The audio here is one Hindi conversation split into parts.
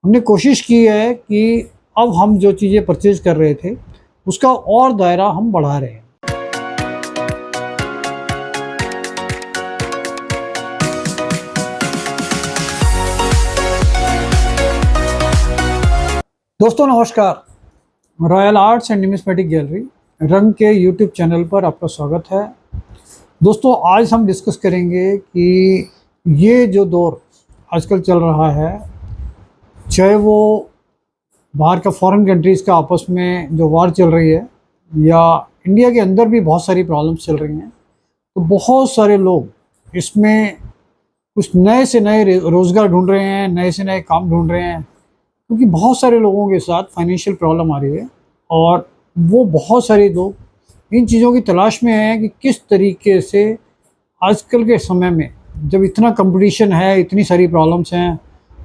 हमने कोशिश की है कि अब हम जो चीज़ें परचेज़ कर रहे थे, उसका और दायरा हम बढ़ा रहे हैं। दोस्तों नमस्कार, royal arts and numismatic gallery रंग के यूट्यूब चैनल पर आपका स्वागत है। दोस्तों आज हम डिस्कस करेंगे कि ये जो दौर आजकल चल रहा है, चाहे वो बाहर का फॉरेन कंट्रीज़ का आपस में जो वार चल रही है या इंडिया के अंदर भी बहुत सारी प्रॉब्लम्स चल रही हैं, तो बहुत सारे लोग इसमें कुछ नए से नए रोज़गार ढूंढ रहे हैं, नए से नए काम ढूंढ रहे हैं, क्योंकि बहुत सारे लोगों के साथ फाइनेंशियल प्रॉब्लम आ रही है और वो बहुत सारे लोग इन चीज़ों की तलाश में हैं कि किस तरीके से आजकल के समय में जब इतना कंपटीशन है, इतनी सारी प्रॉब्लम्स हैं,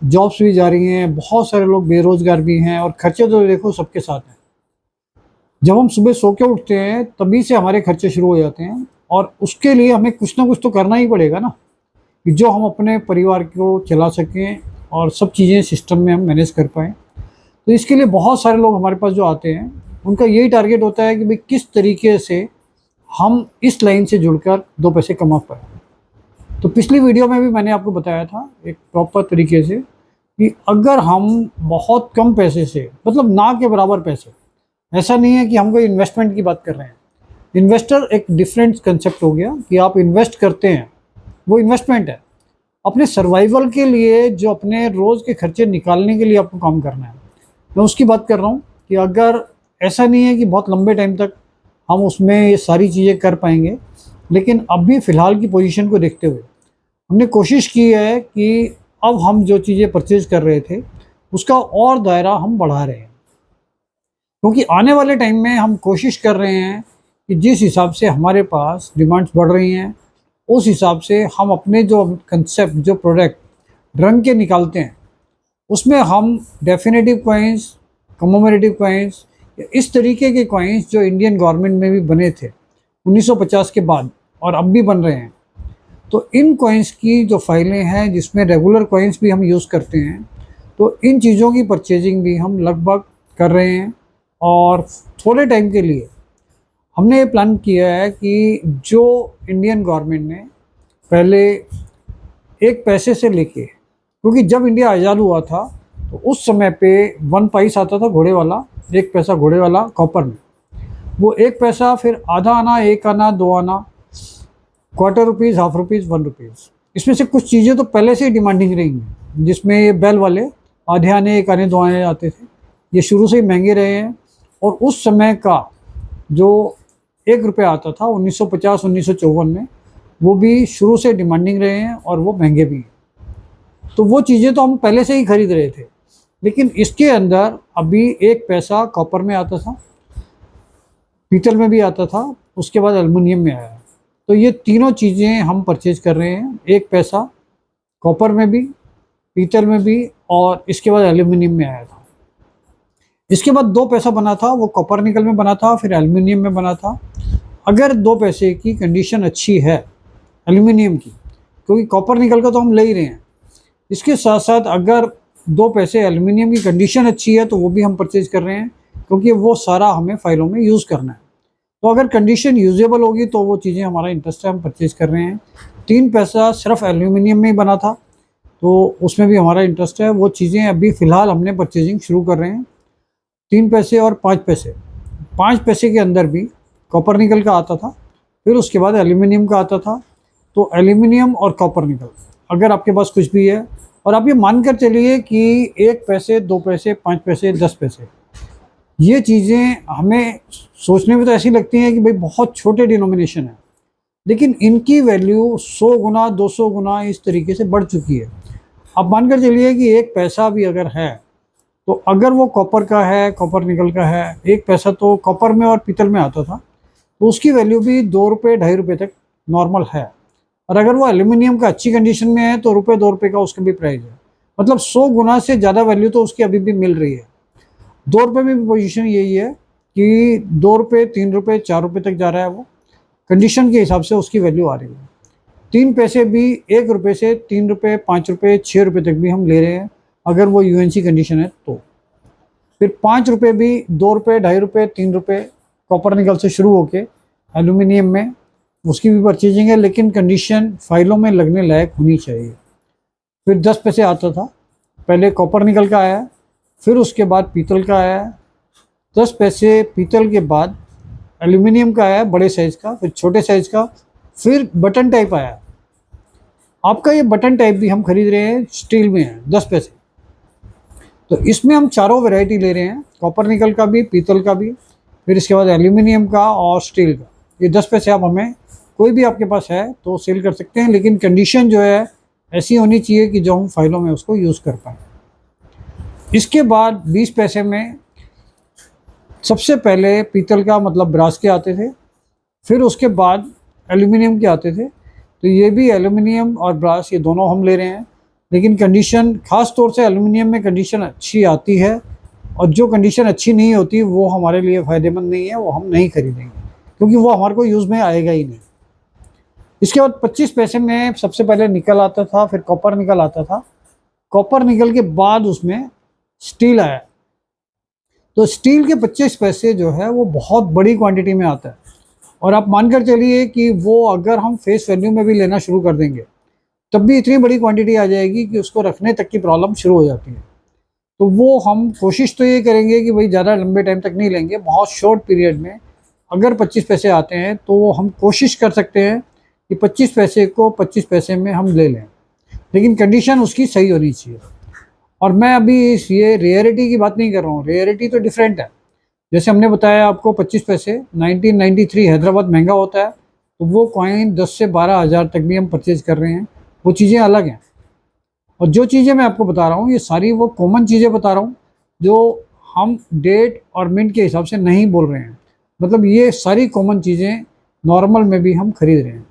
जॉब्स भी जा रही हैं, बहुत सारे लोग बेरोज़गार भी हैं और खर्चे तो देखो सबके साथ हैं। जब हम सुबह सो के उठते हैं तभी से हमारे खर्चे शुरू हो जाते हैं और उसके लिए हमें कुछ ना कुछ तो करना ही पड़ेगा ना, कि जो हम अपने परिवार को चला सकें और सब चीज़ें सिस्टम में हम मैनेज कर पाएँ। तो इसके लिए बहुत सारे लोग हमारे पास जो आते हैं, उनका यही टारगेट होता है कि भाई किस तरीके से हम इस लाइन से जुड़कर 2 पैसे कमा पाएँ। तो पिछली वीडियो में भी मैंने आपको बताया था एक प्रॉपर तरीके से कि अगर हम बहुत कम पैसे से, मतलब ना के बराबर पैसे, ऐसा नहीं है कि हम कोई इन्वेस्टमेंट की बात कर रहे हैं। इन्वेस्टर एक डिफरेंट कंसेप्ट हो गया कि आप इन्वेस्ट करते हैं, वो इन्वेस्टमेंट है। अपने सर्वाइवल के लिए, जो अपने रोज़ के खर्चे निकालने के लिए आपको काम करना है, मैं उसकी बात कर रहा हूँ कि अगर ऐसा नहीं है कि बहुत लंबे टाइम तक हम उसमें ये सारी चीज़ें कर पाएंगे, लेकिन अभी फ़िलहाल की पोजीशन को देखते हुए हमने कोशिश की है कि अब हम जो चीज़ें परचेज़ कर रहे थे, उसका और दायरा हम बढ़ा रहे हैं। क्योंकि आने वाले टाइम में हम कोशिश कर रहे हैं कि जिस हिसाब से हमारे पास डिमांड्स बढ़ रही हैं, उस हिसाब से हम अपने जो कंसेप्ट, जो प्रोडक्ट रंग के निकालते हैं, उसमें हम डेफिनेटिव कॉइन्स, कमोमेरेटिव कॉइन्स, इस तरीके के कॉइन्स जो इंडियन गवर्नमेंट में भी बने थे 1950 के बाद और अब भी बन रहे हैं, तो इन कॉइन्स की जो फाइलें हैं जिसमें रेगुलर कॉइन्स भी हम यूज़ करते हैं, तो इन चीज़ों की परचेजिंग भी हम लगभग कर रहे हैं। और थोड़े टाइम के लिए हमने ये प्लान किया है कि जो इंडियन गवर्नमेंट ने पहले 1 पैसे से लेके, क्योंकि जब इंडिया आज़ाद हुआ था तो उस समय पे 1 पैसा आता था घोड़े वाला, 1 पैसा घोड़े वाला कॉपर में, वो 1 पैसा, फिर आधा आना, 1 आना, 2 आना, quarter rupees, half rupees, 1 rupees. इसमें से कुछ चीज़ें तो पहले से ही डिमांडिंग रही हैं, जिसमें ये बैल वाले आधे आने, 1 आने, 2 आने आते थे, ये शुरू से ही महंगे रहे हैं। और उस समय का जो 1 रुपया आता था 1950-1954 में, वो भी शुरू से डिमांडिंग रहे हैं और वो महंगे भी हैं। तो वो चीज़ें तो हम पहले से ही खरीद रहे थे, लेकिन इसके अंदर अभी 1 पैसा कॉपर में आता था, पीतल में भी आता था, उसके बाद एल्युमिनियम में आया। तो ये तीनों चीज़ें हम परचेज कर रहे हैं, 1 पैसा कॉपर में भी, पीतल में भी, और इसके बाद एल्युमिनियम में आया था। इसके बाद 2 पैसा बना था, वो कॉपर निकल में बना था, फिर एल्युमिनियम में बना था। अगर 2 पैसे की कंडीशन अच्छी है एल्युमिनियम की, क्योंकि कॉपर निकल का तो हम ले ही रहे हैं, इसके साथ साथ अगर 2 पैसे एल्युमिनियम की कंडीशन अच्छी है तो वो भी हम परचेज कर रहे हैं, क्योंकि वो सारा हमें फाइलों में यूज़ करना है। तो अगर कंडीशन यूजेबल होगी तो वो चीज़ें हमारा इंटरेस्ट है, हम परचेज कर रहे हैं। 3 पैसा सिर्फ एल्युमिनियम में ही बना था, तो उसमें भी हमारा इंटरेस्ट है। वो चीज़ें अभी फ़िलहाल हमने परचेजिंग शुरू कर रहे हैं। 3 पैसे और 5 पैसे, 5 पैसे के अंदर भी कॉपर निकल का आता था, फिर उसके बाद एल्युमिनियम का आता था। तो एल्युमिनियम और कॉपर निकल, अगर आपके पास कुछ भी है, और आप ये मानकर चलिए कि 1 पैसे, 2 पैसे, 5 पैसे, 10 पैसे, ये चीज़ें हमें सोचने में तो ऐसी लगती हैं कि भाई बहुत छोटे डिनोमिनेशन है, लेकिन इनकी वैल्यू 100 गुना, 200 गुना इस तरीके से बढ़ चुकी है। आप मानकर चलिए कि 1 पैसा भी अगर है, तो अगर वो कॉपर का है, कॉपर निकल का है, 1 पैसा तो कॉपर में और पीतल में आता था, तो उसकी वैल्यू भी 2 रुपये, ₹2.5 तक नॉर्मल है। और अगर वो एल्युमिनियम का अच्छी कंडीशन में है तो ₹1, ₹2 का उसका भी प्राइस है। मतलब 100 गुना से ज़्यादा वैल्यू तो उसकी अभी भी मिल रही है। ₹2 में भी पोजीशन यही है कि ₹2, ₹3, ₹4 तक जा रहा है, वो कंडीशन के हिसाब से उसकी वैल्यू आ रही है। 3 पैसे भी ₹1 से ₹3, ₹5, ₹6 तक भी हम ले रहे हैं। अगर वो यूएनसी कंडीशन है तो। फिर 5 रुपये भी 2 रुपये, 2.5 रुपये, 3 रुपये कॉपर निकल से शुरू होके एल्यूमिनियम में उसकी भी परचेजिंग है, लेकिन कंडीशन फाइलों में लगने लायक होनी चाहिए। फिर 10 पैसे आता था, पहले कॉपर निकल का आया, फिर उसके बाद पीतल का आया, 10 पैसे पीतल के बाद एल्यूमिनियम का आया बड़े साइज़ का, फिर छोटे साइज़ का, फिर बटन टाइप आया। आपका ये बटन टाइप भी हम खरीद रहे हैं, स्टील में है, 10 पैसे। तो इसमें हम चारों वैरायटी ले रहे हैं, कॉपर निकल का भी, पीतल का भी, फिर इसके बाद एल्यूमिनियम का और स्टील का। ये 10 पैसे आप हमें कोई भी आपके पास है तो सेल कर सकते हैं, लेकिन कंडीशन जो है ऐसी होनी चाहिए कि जो हम फाइलों में उसको यूज़ कर पाएँ। इसके बाद 20 पैसे में सबसे पहले पीतल का मतलब ब्रास के आते थे, फिर उसके बाद एल्यूमिनियम के आते थे। तो ये भी एल्यूमिनियम और ब्रास ये दोनों हम ले रहे हैं, लेकिन कंडीशन ख़ास तौर से एल्यूमिनियम में कंडीशन अच्छी आती है, और जो कंडीशन अच्छी नहीं होती वो हमारे लिए फ़ायदेमंद नहीं है, वो हम नहीं खरीदेंगे क्योंकि वो हमारे को यूज़ में आएगा ही नहीं। इसके बाद 25 पैसे में सबसे पहले निकल आता था, फिर कॉपर निकल आता था। कॉपर निकल के बाद उसमें स्टील आया। तो स्टील के 25 पैसे जो है वो बहुत बड़ी क्वांटिटी में आता है, और आप मानकर चलिए कि वो अगर हम फेस वैल्यू में भी लेना शुरू कर देंगे तब भी इतनी बड़ी क्वांटिटी आ जाएगी कि उसको रखने तक की प्रॉब्लम शुरू हो जाती है। तो वो हम कोशिश तो ये करेंगे कि भाई ज़्यादा लंबे टाइम तक नहीं लेंगे, बहुत शॉर्ट पीरियड में अगर 25 पैसे आते हैं तो हम कोशिश कर सकते हैं कि 25 पैसे को 25 पैसे में हम ले लें, लेकिन कंडीशन उसकी सही होनी चाहिए। और मैं अभी ये रेयरिटी की बात नहीं कर रहा हूँ, रेयरिटी तो डिफरेंट है। जैसे हमने बताया आपको 25 पैसे 1993 हैदराबाद महंगा होता है, तो वो कॉइन 10 से 12 हज़ार तक भी हम परचेज़ कर रहे हैं, वो चीज़ें अलग हैं। और जो चीज़ें मैं आपको बता रहा हूँ ये सारी वो कॉमन चीज़ें बता रहा हूँ जो हम डेट और मिनट के हिसाब से नहीं बोल रहे हैं, मतलब ये सारी कॉमन चीज़ें नॉर्मल में भी हम खरीद रहे हैं।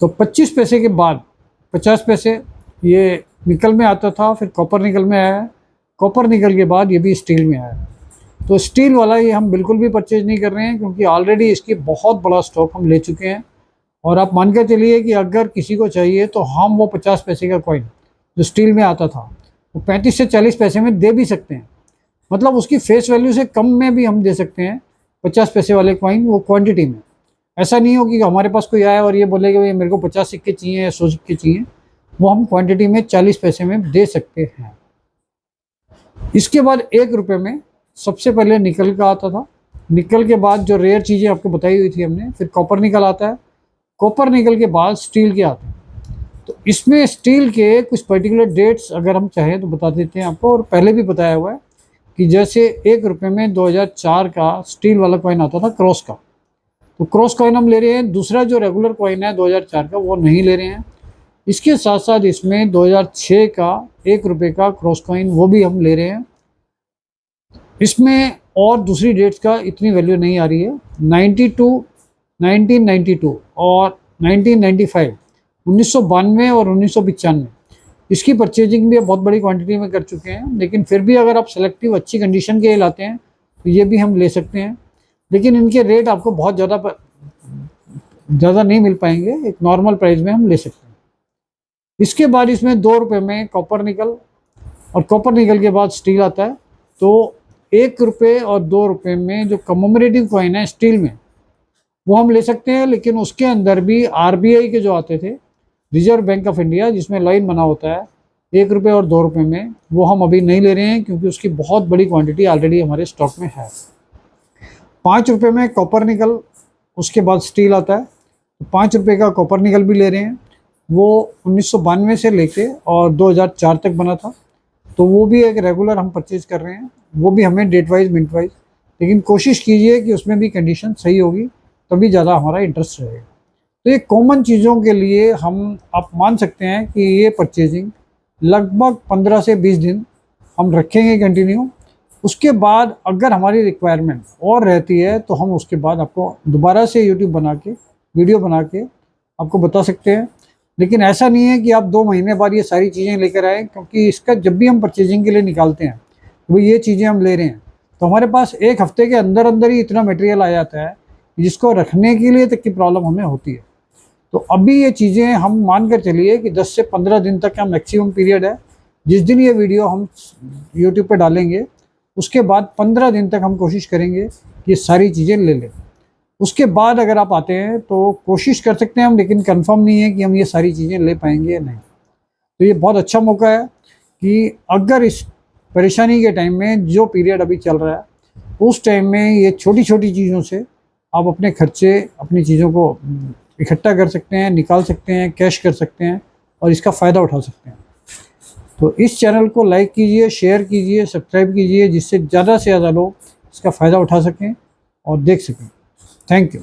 तो 25 पैसे के बाद 50 पैसे ये निकल में आता था, फिर कॉपर निकल में आया, कॉपर निकल के बाद ये भी स्टील में आया। तो स्टील वाला ये हम बिल्कुल भी परचेज नहीं कर रहे हैं क्योंकि ऑलरेडी इसकी बहुत बड़ा स्टॉक हम ले चुके हैं। और आप मान कर चलिए कि अगर किसी को चाहिए तो हम वो 50 पैसे का कॉइन जो स्टील में आता था वो 35 से 40 पैसे में दे भी सकते हैं, मतलब उसकी फेस वैल्यू से कम में भी हम दे सकते हैं 50 पैसे वाले कॉइन, वो क्वांटिटी में। ऐसा नहीं हो कि हमारे पास कोई आए और ये बोले कि भाई मेरे को 50 सिक्के चाहिए या 100 सिक्के चाहिए, वो हम क्वांटिटी में 40 पैसे में दे सकते हैं। इसके बाद 1 रुपये में सबसे पहले निकल का आता था, निकल के बाद जो रेयर चीज़ें आपको बताई हुई थी हमने, फिर कॉपर निकल आता है, कॉपर निकल के बाद स्टील के आते हैं। तो इसमें स्टील के कुछ पर्टिकुलर डेट्स अगर हम चाहें तो बता देते हैं आपको, और पहले भी बताया हुआ है कि जैसे 1 रुपये में 2004 का स्टील वाला कॉइन आता था क्रॉस का, तो क्रॉस कॉइन हम ले रहे हैं। दूसरा जो रेगुलर कॉइन है 2004 का वो नहीं ले रहे हैं। इसके साथ साथ इसमें 2006 का 1 रुपये का क्रॉस कॉइन वो भी हम ले रहे हैं। इसमें और दूसरी डेट्स का इतनी वैल्यू नहीं आ रही है। 1992 और 1995 1992 और 1995 इसकी परचेजिंग भी बहुत बड़ी क्वांटिटी में कर चुके हैं, लेकिन फिर भी अगर आप सेलेक्टिव अच्छी कंडीशन के लाते हैं तो ये भी हम ले सकते हैं, लेकिन इनके रेट आपको बहुत ज़्यादा नहीं मिल पाएंगे, एक नॉर्मल प्राइस में हम ले सकते हैं। इसके बाद इसमें 2 रुपये में कॉपर निकल, और कॉपर निकल के बाद स्टील आता है। तो 1 रुपये और 2 रुपये में जो कमोमरेटिव कॉइन है स्टील में वो हम ले सकते हैं, लेकिन उसके अंदर भी आरबीआई के जो आते थे, रिजर्व बैंक ऑफ इंडिया, जिसमें लाइन बना होता है 1 रुपये और 2 रुपये में, वो हम अभी नहीं ले रहे हैं क्योंकि उसकी बहुत बड़ी क्वांटिटी ऑलरेडी हमारे स्टॉक में है। 5 रुपये में कॉपर निकल, उसके बाद स्टील आता है, तो 5 रुपये का कॉपर निकल भी ले रहे हैं। वो 1992 से लेके और 2004 तक बना था, तो वो भी एक रेगुलर हम परचेज कर रहे हैं, वो भी हमें डेट वाइज मिनट वाइज, लेकिन कोशिश कीजिए कि उसमें भी कंडीशन सही होगी तभी ज़्यादा हमारा इंटरेस्ट रहेगा। तो ये कॉमन चीज़ों के लिए हम आप मान सकते हैं कि ये परचेजिंग लगभग 15 से 20 दिन हम रखेंगे कंटिन्यू। उसके बाद अगर हमारी रिक्वायरमेंट और रहती है तो हम उसके बाद आपको दोबारा से यूट्यूब बना के वीडियो बना के आपको बता सकते हैं, लेकिन ऐसा नहीं है कि आप 2 महीने बाद ये सारी चीज़ें लेकर आएँ, क्योंकि इसका जब भी हम परचेजिंग के लिए निकालते हैं तो ये चीज़ें हम ले रहे हैं तो हमारे पास 1 हफ्ते के अंदर अंदर ही इतना मटेरियल आ जाता है जिसको रखने के लिए तक की प्रॉब्लम हमें होती है। तो अभी ये चीज़ें हम मान कर चलिए कि 10 से 15 दिन तक का मैक्सिमम पीरियड है, जिस दिन ये वीडियो हम यूट्यूब पे डालेंगे उसके बाद 15 दिन तक हम कोशिश करेंगे कि ये सारी चीज़ें ले लें। उसके बाद अगर आप आते हैं तो कोशिश कर सकते हैं हम, लेकिन कंफर्म नहीं है कि हम ये सारी चीज़ें ले पाएंगे या नहीं। तो ये बहुत अच्छा मौका है कि अगर इस परेशानी के टाइम में, जो पीरियड अभी चल रहा है, उस टाइम में ये छोटी छोटी चीज़ों से आप अपने खर्चे, अपनी चीज़ों को इकट्ठा कर सकते हैं, निकाल सकते हैं, कैश कर सकते हैं और इसका फ़ायदा उठा सकते हैं। तो इस चैनल को लाइक कीजिए, शेयर कीजिए, सब्सक्राइब कीजिए, जिससे ज़्यादा से ज़्यादा लोग इसका फ़ायदा उठा सकें और देख सकें। Thank you.